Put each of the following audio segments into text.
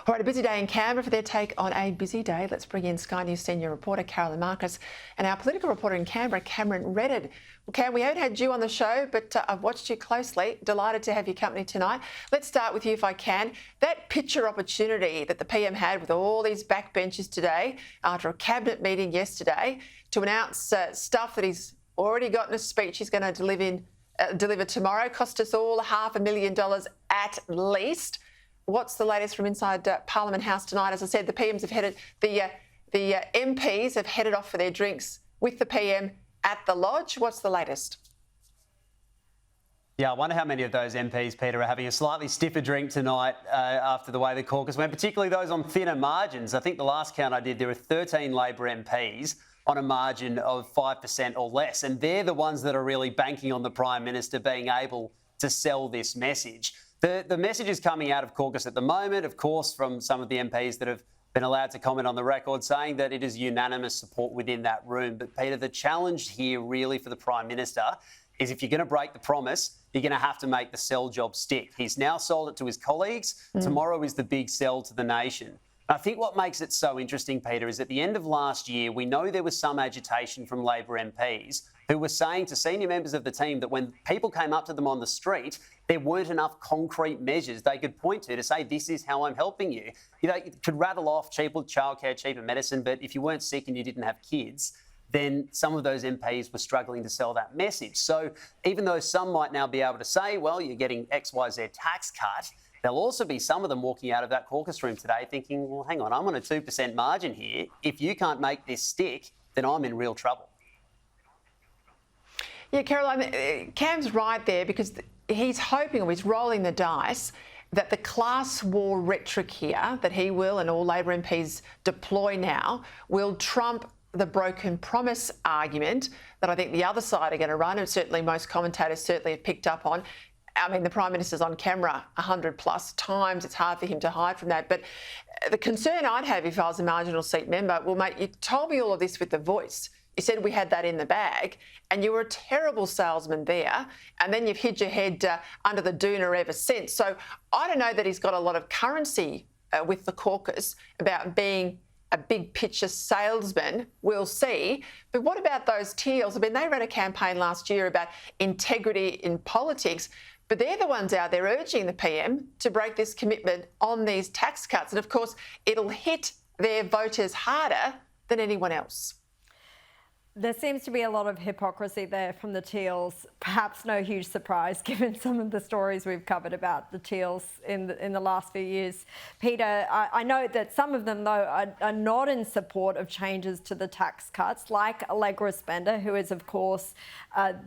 All right, a busy day in Canberra. For their take on a busy day, let's bring in Sky News senior reporter Caroline Marcus and our political reporter in Canberra, Cameron Reddin. Well, Cam, we haven't had you on the show, but I've watched you closely. Delighted to have your company tonight. Let's start with you if I can. That picture opportunity that the PM had with all these backbenchers today after a cabinet meeting yesterday to announce stuff that he's already got in a speech he's going to deliver tomorrow, cost us all $500,000 at least. What's the latest from inside Parliament House tonight? As I said, the PMs have headed, the MPs have headed off for their drinks with the PM at the Lodge. What's the latest? Yeah, I wonder how many of those MPs, Peter, are having a slightly stiffer drink tonight after the way the caucus went, particularly those on thinner margins. I think the last count I did, there were 13 Labor MPs on a margin of 5% or less, and they're the ones that are really banking on the Prime Minister being able to sell this message. The message is coming out of caucus at the moment, of course, from some of the MPs that have been allowed to comment on the record, saying that it is unanimous support within that room. But, Peter, the challenge here really for the Prime Minister is if you're going to break the promise, you're going to have to make the sell job stick. He's now sold it to his colleagues. Tomorrow is the big sell to the nation. I think what makes it so interesting, Peter, is at the end of last year, we know there was some agitation from Labor MPs who were saying to senior members of the team that when people came up to them on the street, there weren't enough concrete measures they could point to say, this is how I'm helping you. You know, you could rattle off cheaper childcare, cheaper medicine, but if you weren't sick and you didn't have kids, then some of those MPs were struggling to sell that message. So even though some might now be able to say, well, you're getting XYZ tax cut, there'll also be some of them walking out of that caucus room today thinking, well, hang on, I'm on a 2% margin here. If you can't make this stick, then I'm in real trouble. Yeah, Caroline, Cam's right there because he's hoping, or he's rolling the dice, that the class war rhetoric here that he will and all Labor MPs deploy now will trump the broken promise argument that I think the other side are going to run, and certainly most commentators certainly have picked up on. I mean, the Prime Minister's on camera 100 plus times. It's hard for him to hide from that. But the concern I'd have if I was a marginal seat member, well, mate, you told me all of this with the Voice. You said we had that in the bag, and you were a terrible salesman there, and then you've hid your head under the doona ever since. So I don't know that he's got a lot of currency with the caucus about being a big picture salesman. We'll see. But what about those Teals? I mean, they ran a campaign last year about integrity in politics, but they're the ones out there urging the PM to break this commitment on these tax cuts. And of course, it'll hit their voters harder than anyone else. There seems to be a lot of hypocrisy there from the Teals. Perhaps no huge surprise given some of the stories we've covered about the Teals in the last few years. Peter, I know that some of them, though, are not in support of changes to the tax cuts, like Allegra Spender, who is, of course,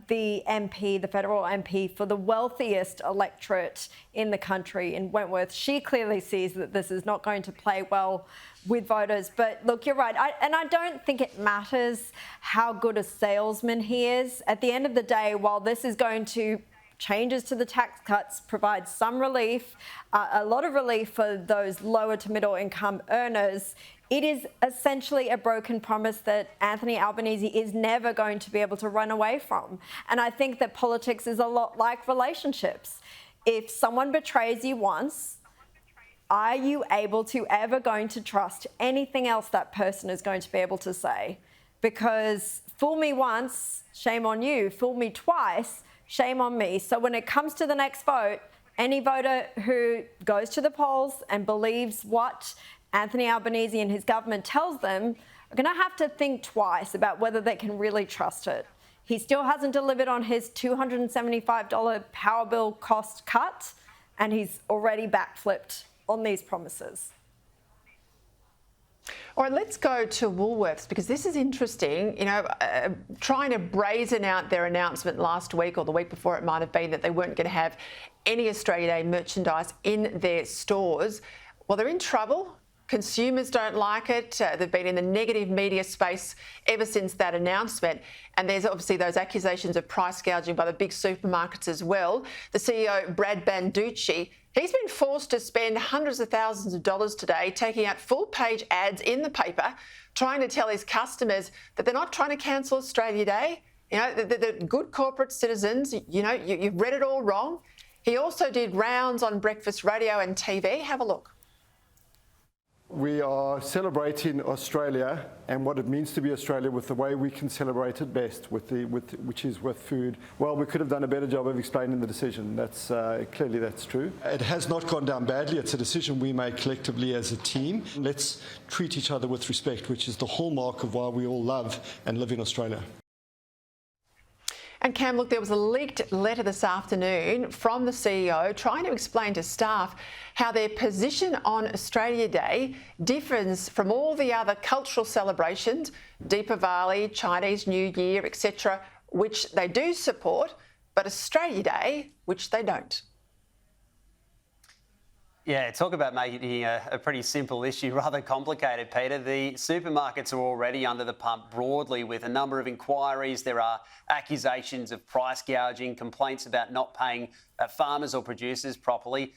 the MP, the federal MP for the wealthiest electorate in the country in Wentworth. She clearly sees that this is not going to play well with voters. But look, you're right. I don't think it matters how good a salesman he is. At the end of the day, while this is going to changes to the tax cuts provide some relief, a lot of relief for those lower to middle income earners, it is essentially a broken promise that Anthony Albanese is never going to be able to run away from. And I think that politics is a lot like relationships. If someone betrays you once, are you ever going to trust anything else that person is going to be able to say? Because fool me once, shame on you. Fool me twice, shame on me. So when it comes to the next vote, any voter who goes to the polls and believes what Anthony Albanese and his government tells them are going to have to think twice about whether they can really trust it. He still hasn't delivered on his $275 power bill cost cut, and he's already backflipped on these promises. All right, let's go to Woolworths because this is interesting. You know, trying to brazen out their announcement last week or the week before it might have been that they weren't going to have any Australia Day merchandise in their stores. Well, they're in trouble. Consumers don't like it. They've been in the negative media space ever since that announcement. And there's obviously those accusations of price gouging by the big supermarkets as well. The CEO, Brad Banducci, he's been forced to spend hundreds of thousands of dollars today taking out full-page ads in the paper, trying to tell his customers that they're not trying to cancel Australia Day. You know, they're good corporate citizens. You know, you've read it all wrong. He also did rounds on breakfast radio and TV. Have a look. we are celebrating Australia and what it means to be Australia with the way we can celebrate it best, which is with food. Well, we could have done a better job of explaining the decision. That's clearly that's true. It has not gone down badly. It's a decision we made collectively as a team. Let's treat each other with respect, which is the hallmark of why we all love and live in Australia. And Cam, look, there was a leaked letter this afternoon from the CEO trying to explain to staff how their position on Australia Day differs from all the other cultural celebrations, Deepavali, Chinese New Year, etc., which they do support, but Australia Day, which they don't. Yeah, talk about making a pretty simple issue rather complicated, Peter. The supermarkets are already under the pump broadly with a number of inquiries. There are accusations of price gouging, complaints about not paying farmers or producers properly.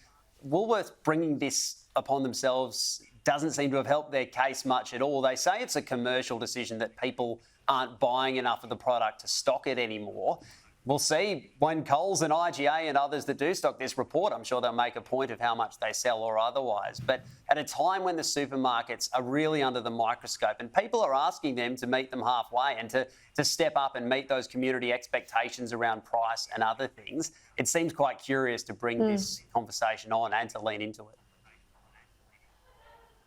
Woolworths bringing this upon themselves doesn't seem to have helped their case much at all. They say it's a commercial decision that people aren't buying enough of the product to stock it anymore. We'll see when Coles and IGA and others that do stock this report. I'm sure they'll make a point of how much they sell or otherwise. But at a time when the supermarkets are really under the microscope and people are asking them to meet them halfway and to step up and meet those community expectations around price and other things, it seems quite curious to bring this conversation on and to lean into it.